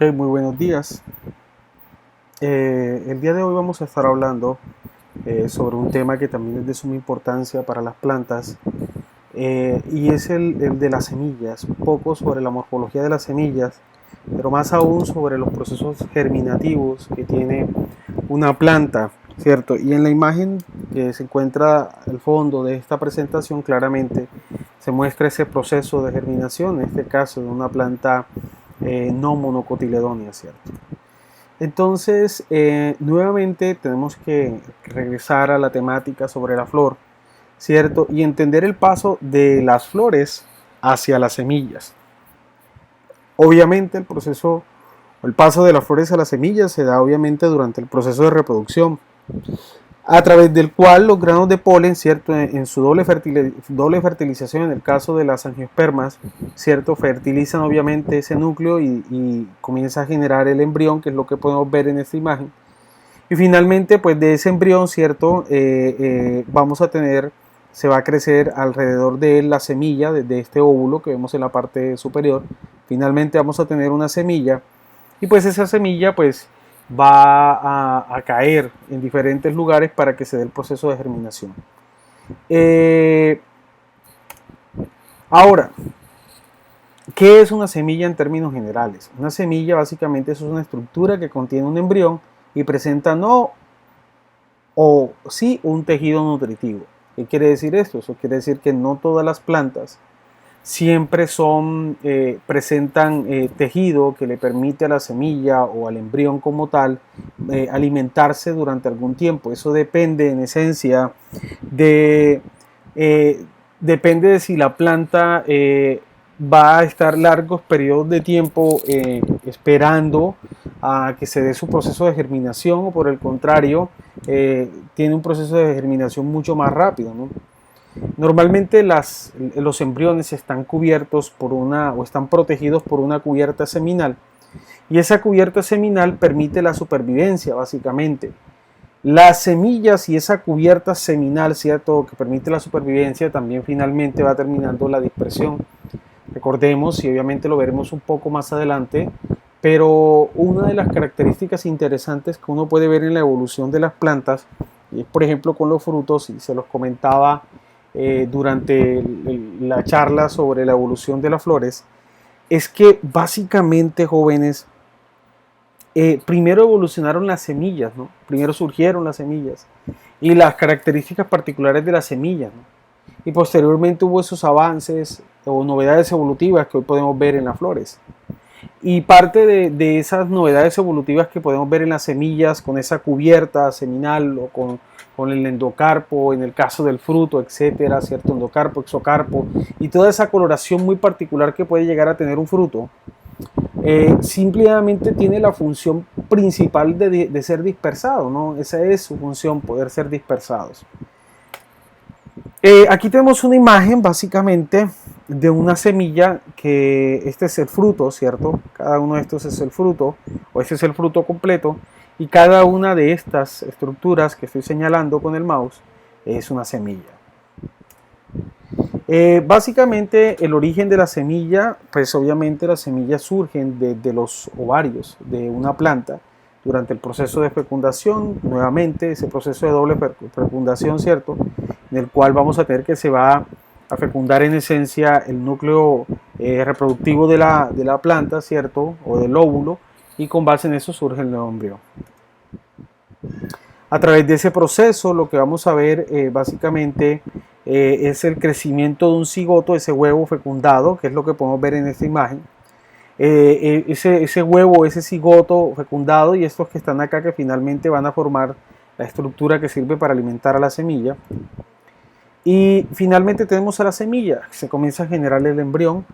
Ok, muy buenos días. El día de hoy vamos a estar hablando sobre un tema que también es de suma importancia para las plantas y es el de las semillas, un poco sobre la morfología de las semillas, pero más aún sobre los procesos germinativos que tiene una planta, ¿cierto? Y en la imagen que se encuentra al fondo de esta presentación claramente se muestra ese proceso de germinación, en este caso de una planta no monocotiledónea, ¿cierto? Entonces, nuevamente tenemos que regresar a la temática sobre la flor, ¿cierto? Y entender el paso de las flores hacia las semillas. Obviamente el paso de las flores a las semillas se da obviamente durante el proceso de reproducción, a través del cual los granos de polen, ¿cierto? En su doble fertilización, en el caso de las angiospermas, ¿cierto? Fertilizan obviamente ese núcleo y comienza a generar el embrión, que es lo que podemos ver en esta imagen. Y finalmente, pues de ese embrión, ¿cierto? Vamos a tener, se va a crecer alrededor de él la semilla, desde este óvulo que vemos en la parte superior. Finalmente vamos a tener una semilla y pues esa semilla pues va a caer en diferentes lugares para que se dé el proceso de germinación. Ahora, ¿qué es una semilla en términos generales? Una semilla básicamente es una estructura que contiene un embrión y presenta no o sí un tejido nutritivo. ¿Qué quiere decir esto? Eso quiere decir que no todas las plantas siempre presentan tejido que le permite a la semilla o al embrión como tal alimentarse durante algún tiempo. Eso depende en esencia de, eh, depende de si la planta va a estar largos periodos de tiempo esperando a que se dé su proceso de germinación o por el contrario tiene un proceso de germinación mucho más rápido, ¿no? Normalmente los embriones están cubiertos por o están protegidos por una cubierta seminal y esa cubierta seminal permite la supervivencia básicamente. Las semillas y esa cubierta seminal, ¿cierto?, que permite la supervivencia, también finalmente va terminando la dispersión. Recordemos, y obviamente lo veremos un poco más adelante, pero una de las características interesantes que uno puede ver en la evolución de las plantas, y es por ejemplo con los frutos, y se los comentaba durante la charla sobre la evolución de las flores, es que básicamente, jóvenes, primero evolucionaron las semillas, ¿no? Primero surgieron las semillas y las características particulares de las semillas, ¿no? Y posteriormente hubo esos avances o novedades evolutivas que hoy podemos ver en las flores. Y parte de esas novedades evolutivas que podemos ver en las semillas, con esa cubierta seminal o con el endocarpo, en el caso del fruto, etcétera, ¿cierto? Endocarpo, exocarpo, y toda esa coloración muy particular que puede llegar a tener un fruto, simplemente tiene la función principal de ser dispersado, ¿no? Esa es su función, poder ser dispersados. Aquí tenemos una imagen básicamente de una semilla que este es el fruto, ¿cierto? Cada uno de estos es el fruto o este es el fruto completo y cada una de estas estructuras que estoy señalando con el mouse es una semilla. Básicamente el origen de la semilla, pues obviamente las semillas surgen de los ovarios de una planta durante el proceso de fecundación, nuevamente ese proceso de doble fecundación, ¿cierto? En el cual vamos a tener que se va a fecundar en esencia el núcleo reproductivo de la planta, ¿cierto? O del óvulo, y con base en eso surge el nuevo embrión. A través de ese proceso lo que vamos a ver básicamente es el crecimiento de un cigoto, ese huevo fecundado, que es lo que podemos ver en esta imagen. Ese huevo, ese cigoto fecundado y estos que están acá que finalmente van a formar la estructura que sirve para alimentar a la semilla. Y finalmente tenemos a la semilla, se comienza a generar el embrión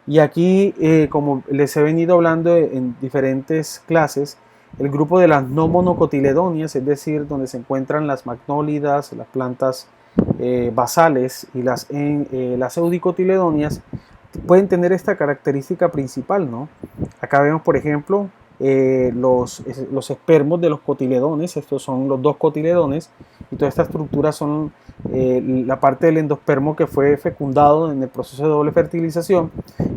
y aquí como les he venido hablando en diferentes clases, el grupo de las no monocotiledóneas, es decir, donde se encuentran las magnólidas, las plantas basales y las eudicotiledóneas, pueden tener esta característica principal, ¿no? Acá vemos, por ejemplo, los espermos de los cotiledones, estos son los dos cotiledones, y toda esta estructura son la parte del endospermo que fue fecundado en el proceso de doble fertilización.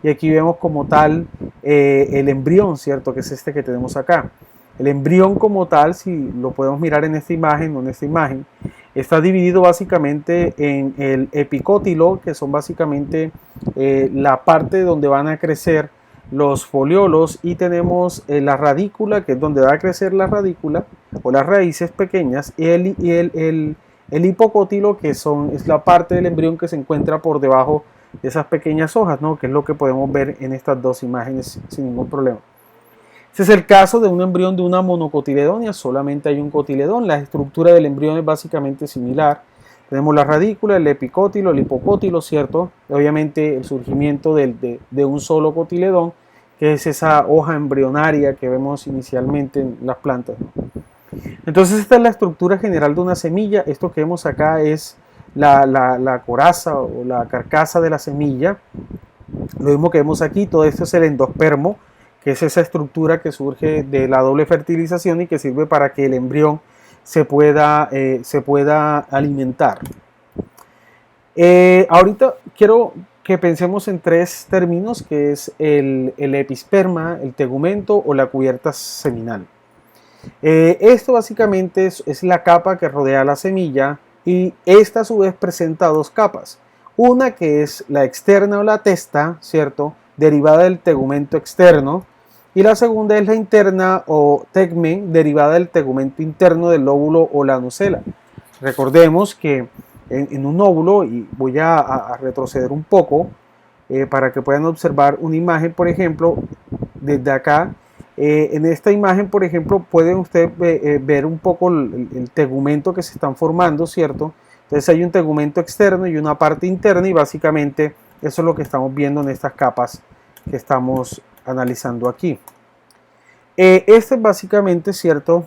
Y aquí vemos como tal el embrión, ¿cierto? Que es este que tenemos acá. El embrión como tal, si lo podemos mirar en esta imagen o en esta imagen, está dividido básicamente en el epicótilo, que son básicamente la parte donde van a crecer los foliolos, y tenemos la radícula, que es donde va a crecer la radícula o las raíces pequeñas, y el hipocótilo, que es la parte del embrión que se encuentra por debajo de esas pequeñas hojas, ¿no? Que es lo que podemos ver en estas dos imágenes sin ningún problema. Este es el caso de un embrión de una monocotiledonia, solamente hay un cotiledón. La estructura del embrión es básicamente similar. Tenemos la radícula, el epicótilo, el hipocótilo, ¿cierto? Obviamente el surgimiento de un solo cotiledón, que es esa hoja embrionaria que vemos inicialmente en las plantas, ¿no? Entonces esta es la estructura general de una semilla. Esto que vemos acá es la coraza o la carcasa de la semilla. Lo mismo que vemos aquí, todo esto es el endospermo, que es esa estructura que surge de la doble fertilización y que sirve para que el embrión se pueda alimentar. Ahorita quiero que pensemos en tres términos, que es el episperma, el tegumento o la cubierta seminal. Esto básicamente es la capa que rodea la semilla, y esta a su vez presenta dos capas. Una que es la externa o la testa, ¿cierto? Derivada del tegumento externo. Y la segunda es la interna o tegmen, derivada del tegumento interno del óvulo o la nucela. Recordemos que en un óvulo, y voy a retroceder un poco para que puedan observar una imagen, por ejemplo, desde acá. En esta imagen, por ejemplo, pueden ustedes ver un poco el tegumento que se están formando, ¿cierto? Entonces hay un tegumento externo y una parte interna, y básicamente eso es lo que estamos viendo en estas capas que estamos analizando aquí. Este es básicamente, ¿cierto?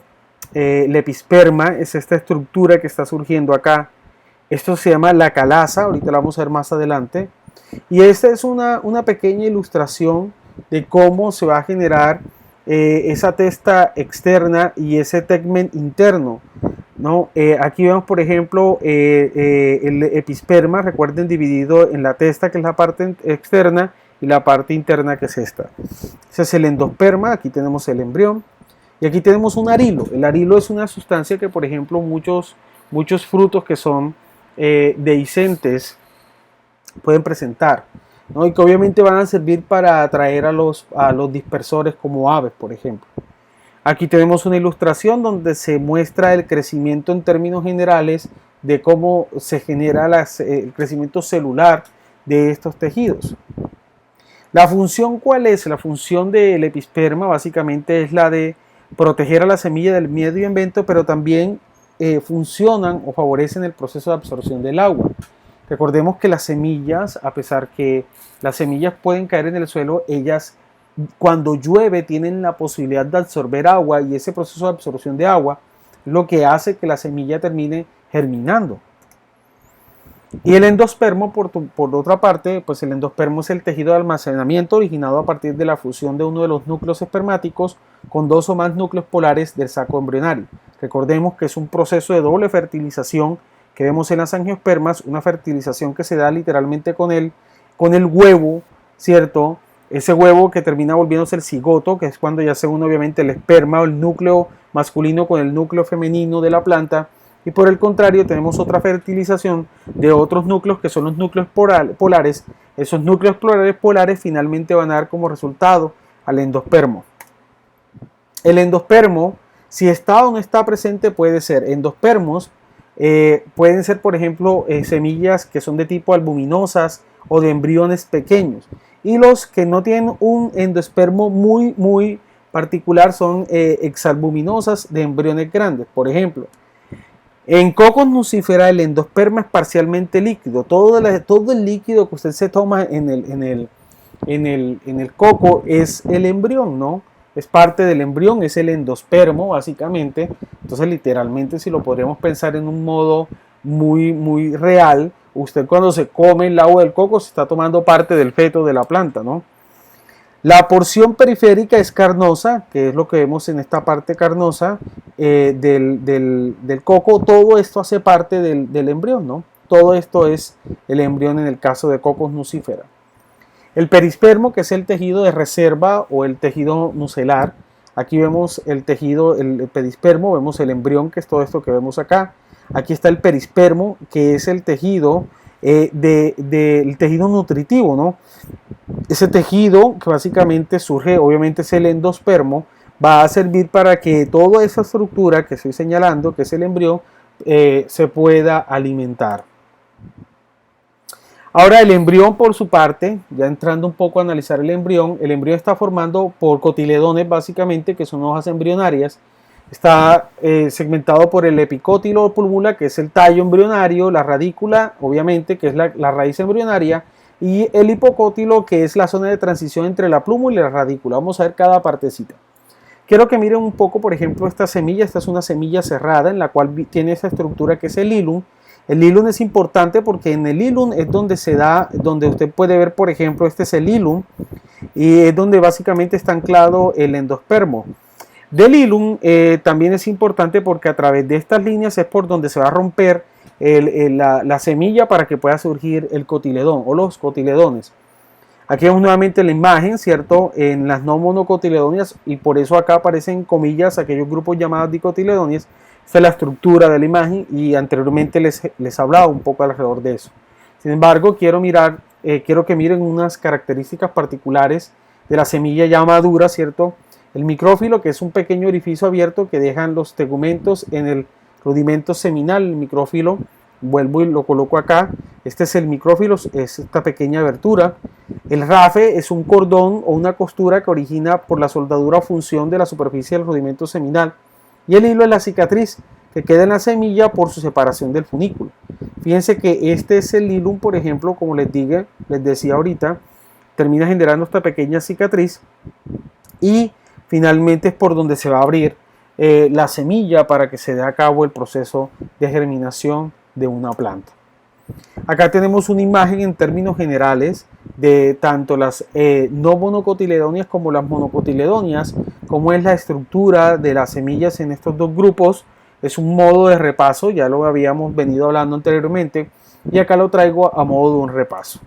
El episperma es esta estructura que está surgiendo acá. Esto se llama la calaza, ahorita la vamos a ver más adelante. Y esta es una pequeña ilustración de cómo se va a generar esa testa externa y ese tegmen interno, ¿no? Aquí vemos, por ejemplo, el episperma, recuerden, dividido en la testa, que es la parte externa, y la parte interna, que es esta. Ese es el endosperma. Aquí tenemos el embrión y aquí tenemos un arilo. El arilo es una sustancia que, por ejemplo, muchos frutos que son dehiscentes pueden presentar, ¿no? Y que obviamente van a servir para atraer a los dispersores como aves, por ejemplo. Aquí tenemos una ilustración donde se muestra el crecimiento en términos generales de cómo se genera el crecimiento celular de estos tejidos. ¿La función cuál es? La función del episperma básicamente es la de proteger a la semilla del medio ambiente, pero también funcionan o favorecen el proceso de absorción del agua. Recordemos que las semillas, a pesar que las semillas pueden caer en el suelo, ellas cuando llueve tienen la posibilidad de absorber agua, y ese proceso de absorción de agua es lo que hace que la semilla termine germinando. Y el endospermo, por otra parte, pues el endospermo es el tejido de almacenamiento originado a partir de la fusión de uno de los núcleos espermáticos con dos o más núcleos polares del saco embrionario. Recordemos que es un proceso de doble fertilización que vemos en las angiospermas, una fertilización que se da literalmente con el huevo, ¿cierto? Ese huevo que termina volviéndose el cigoto, que es cuando ya se une obviamente el esperma o el núcleo masculino con el núcleo femenino de la planta. Y por el contrario tenemos otra fertilización de otros núcleos, que son los núcleos polares. Esos núcleos polares finalmente van a dar como resultado al endospermo. El endospermo, si está o no está presente, puede ser endospermos, pueden ser, por ejemplo, semillas que son de tipo albuminosas o de embriones pequeños. Y los que no tienen un endospermo muy particular son exalbuminosas de embriones grandes. Por ejemplo, en Cocos nucifera el endosperma es parcialmente líquido. Todo el líquido que usted se toma en el coco es el embrión, ¿no? Es parte del embrión, es el endospermo básicamente. Entonces literalmente, si lo podríamos pensar en un modo muy real, usted cuando se come el agua del coco se está tomando parte del feto de la planta, ¿no? La porción periférica es carnosa, que es lo que vemos en esta parte carnosa del coco. Todo esto hace parte del embrión, ¿no? Todo esto es el embrión en el caso de Cocos nucifera. El perispermo, que es el tejido de reserva o el tejido nucelar. Aquí vemos el tejido, el perispermo, vemos el embrión, que es todo esto que vemos acá. Aquí está el perispermo, que es el tejido del tejido nutritivo, ¿no? Ese tejido que básicamente surge, obviamente es el endospermo, va a servir para que toda esa estructura que estoy señalando, que es el embrión, se pueda alimentar. Ahora el embrión por su parte, ya entrando un poco a analizar el embrión está formado por cotiledones básicamente, que son hojas embrionarias. Está segmentado por el epicótilo o púrpura, que es el tallo embrionario, la radícula, obviamente, que es la raíz embrionaria, y el hipocótilo, que es la zona de transición entre la pluma y la radícula. Vamos a ver cada partecita. Quiero que miren un poco, por ejemplo, esta semilla. Esta es una semilla cerrada en la cual tiene esa estructura que es el hilum. El hilum es importante porque en el hilum es donde se da, donde usted puede ver, por ejemplo, este es el hilum y es donde básicamente está anclado el endospermo. Del hilum también es importante porque a través de estas líneas es por donde se va a romper la semilla para que pueda surgir el cotiledón o los cotiledones. Aquí vemos nuevamente la imagen, ¿cierto? En las no monocotiledonias, y por eso acá aparecen comillas aquellos grupos llamados dicotiledonias. Esta es la estructura de la imagen y anteriormente les hablaba un poco alrededor de eso. Sin embargo, quiero que miren unas características particulares de la semilla ya madura, ¿cierto? El micrófilo, que es un pequeño orificio abierto que dejan los tegumentos en el rudimento seminal. El micrófilo, vuelvo y lo coloco acá. Este es el micrófilo, es esta pequeña abertura. El rafe es un cordón o una costura que origina por la soldadura o función de la superficie del rudimento seminal. Y el hilo es la cicatriz que queda en la semilla por su separación del funículo. Fíjense que este es el hilum, por ejemplo, como les decía ahorita, termina generando esta pequeña cicatriz y finalmente es por donde se va a abrir la semilla para que se dé a cabo el proceso de germinación de una planta. Acá tenemos una imagen en términos generales de tanto las no monocotiledonias como las monocotiledonias, cómo es la estructura de las semillas en estos dos grupos. Es un modo de repaso, ya lo habíamos venido hablando anteriormente y acá lo traigo a modo de un repaso.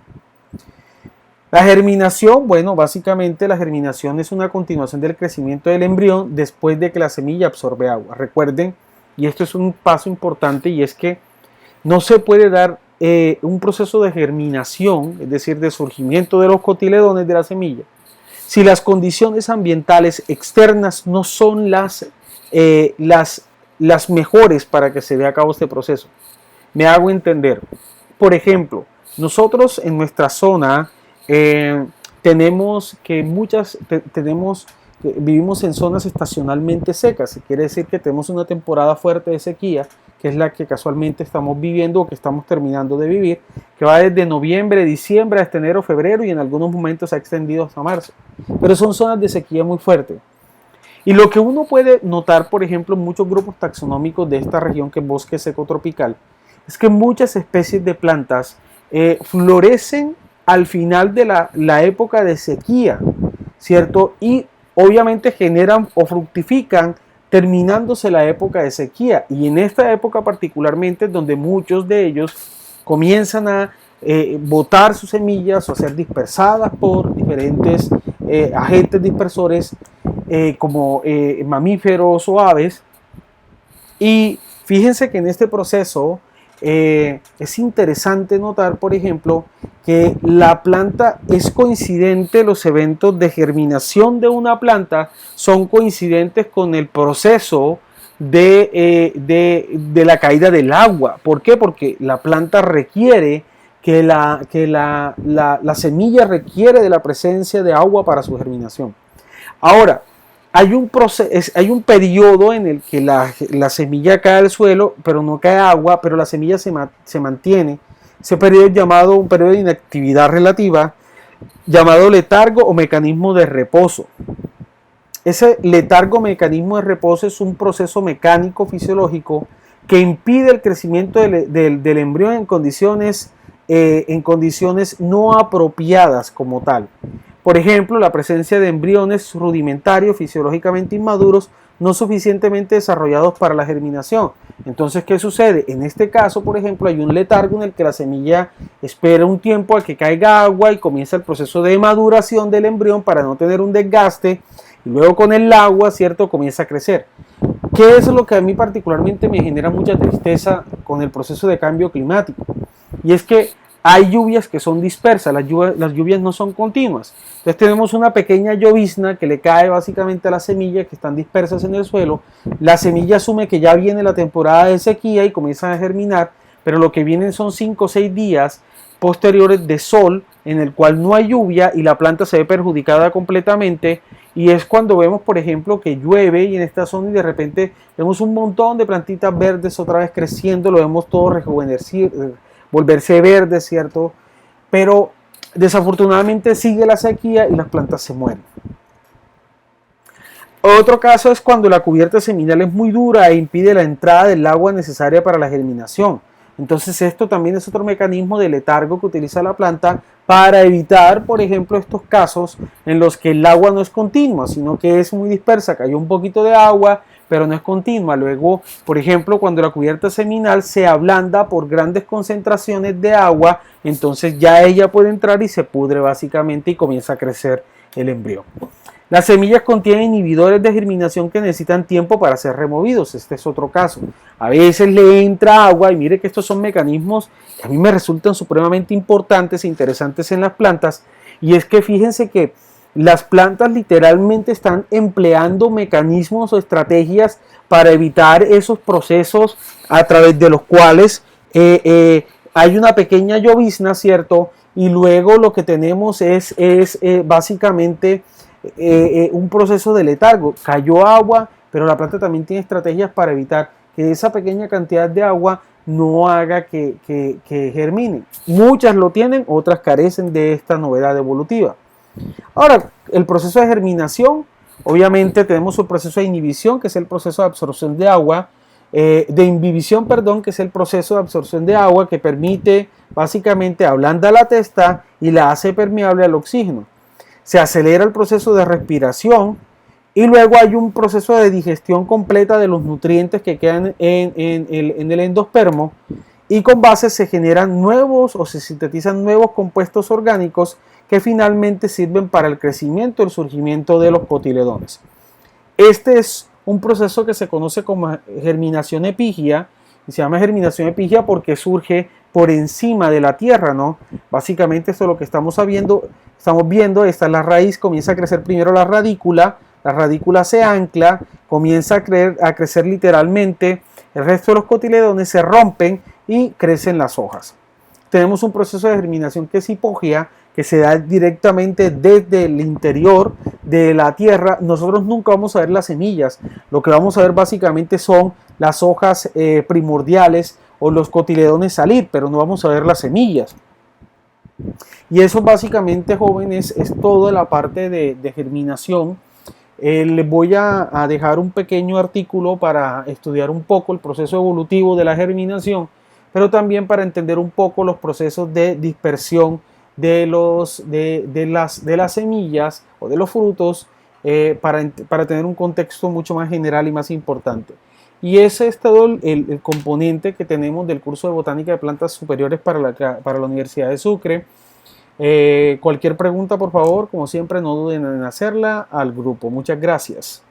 La germinación, bueno, básicamente la germinación es una continuación del crecimiento del embrión después de que la semilla absorbe agua. Recuerden, y esto es un paso importante, y es que no se puede dar un proceso de germinación, es decir, de surgimiento de los cotiledones de la semilla, si las condiciones ambientales externas no son las mejores para que se dé a cabo este proceso. Me hago entender. Por ejemplo, nosotros en nuestra zona vivimos en zonas estacionalmente secas. Quiere decir que tenemos una temporada fuerte de sequía, que es la que casualmente estamos viviendo o que estamos terminando de vivir, que va desde noviembre, diciembre hasta enero, febrero y en algunos momentos se ha extendido hasta marzo. Pero son zonas de sequía muy fuerte. Y lo que uno puede notar, por ejemplo, en muchos grupos taxonómicos de esta región, que es bosque seco tropical, es que muchas especies de plantas florecen al final de la época de sequía, ¿cierto? Y obviamente generan o fructifican terminándose la época de sequía. Y en esta época particularmente es donde muchos de ellos comienzan a botar sus semillas o a ser dispersadas por diferentes agentes dispersores como mamíferos o aves. Y fíjense que en este proceso es interesante notar, por ejemplo, que la planta es coincidente, los eventos de germinación de una planta son coincidentes con el proceso de la caída del agua. ¿Por qué? Porque la planta requiere que la semilla requiere de la presencia de agua para su germinación. Ahora, hay un periodo en el que la semilla cae al suelo, pero no cae agua, pero la semilla se mantiene. Ese periodo es llamado un periodo de inactividad relativa, llamado letargo o mecanismo de reposo. Ese letargo o mecanismo de reposo es un proceso mecánico fisiológico que impide el crecimiento del embrión en condiciones no apropiadas como tal. Por ejemplo, la presencia de embriones rudimentarios, fisiológicamente inmaduros, no suficientemente desarrollados para la germinación. Entonces, ¿qué sucede? En este caso, por ejemplo, hay un letargo en el que la semilla espera un tiempo a que caiga agua y comienza el proceso de maduración del embrión para no tener un desgaste, y luego con el agua, ¿cierto?, comienza a crecer. ¿Qué es lo que a mí particularmente me genera mucha tristeza con el proceso de cambio climático? Y es que hay lluvias que son dispersas, las lluvias no son continuas. Entonces tenemos una pequeña llovizna que le cae básicamente a las semillas que están dispersas en el suelo. La semilla asume que ya viene la temporada de sequía y comienzan a germinar, pero lo que vienen son 5 o 6 días posteriores de sol en el cual no hay lluvia y la planta se ve perjudicada completamente. Y es cuando vemos, por ejemplo, que llueve y en esta zona y de repente vemos un montón de plantitas verdes otra vez creciendo, lo vemos todo rejuvenecer, volverse verde, ¿cierto? Pero desafortunadamente sigue la sequía y las plantas se mueren. Otro caso es cuando la cubierta seminal es muy dura e impide la entrada del agua necesaria para la germinación. Entonces esto también es otro mecanismo de letargo que utiliza la planta para evitar, por ejemplo, estos casos en los que el agua no es continua, sino que es muy dispersa, cayó un poquito de agua, pero no es continua. Luego, por ejemplo, cuando la cubierta seminal se ablanda por grandes concentraciones de agua, entonces ya ella puede entrar y se pudre básicamente y comienza a crecer el embrión. Las semillas contienen inhibidores de germinación que necesitan tiempo para ser removidos. Este es otro caso. A veces le entra agua y mire que estos son mecanismos que a mí me resultan supremamente importantes e interesantes en las plantas. Y es que fíjense que las plantas literalmente están empleando mecanismos o estrategias para evitar esos procesos a través de los cuales hay una pequeña llovizna, ¿cierto? Y luego lo que tenemos es básicamente un proceso de letargo. Cayó agua, pero la planta también tiene estrategias para evitar que esa pequeña cantidad de agua no haga que germine. Muchas lo tienen, otras carecen de esta novedad evolutiva. Ahora, el proceso de germinación, obviamente tenemos un proceso de inhibición, que es el proceso de absorción de agua, de imbibición, perdón, que es el proceso de absorción de agua que permite, básicamente, ablanda la testa y la hace permeable al oxígeno. Se acelera el proceso de respiración y luego hay un proceso de digestión completa de los nutrientes que quedan en el endospermo y con base se generan nuevos o se sintetizan nuevos compuestos orgánicos que finalmente sirven para el crecimiento y el surgimiento de los cotiledones. Este es un proceso que se conoce como germinación epígea y se llama germinación epígea porque surge por encima de la tierra, ¿no? Básicamente esto es lo que estamos viendo, esta es la raíz, comienza a crecer primero la radícula se ancla, comienza a crecer literalmente, el resto de los cotiledones se rompen y crecen las hojas. Tenemos un proceso de germinación que es hipogea, que se da directamente desde el interior de la tierra. Nosotros nunca vamos a ver las semillas, lo que vamos a ver básicamente son las hojas primordiales o los cotiledones salir, pero no vamos a ver las semillas. Y eso básicamente, jóvenes, es toda la parte de germinación. Les voy a dejar un pequeño artículo para estudiar un poco el proceso evolutivo de la germinación, pero también para entender un poco los procesos de dispersión de las semillas o de los frutos para tener un contexto mucho más general y más importante. Y ese es todo el componente que tenemos del curso de Botánica de Plantas Superiores para la Universidad de Sucre. Cualquier pregunta, por favor, como siempre, no duden en hacerla al grupo. Muchas gracias.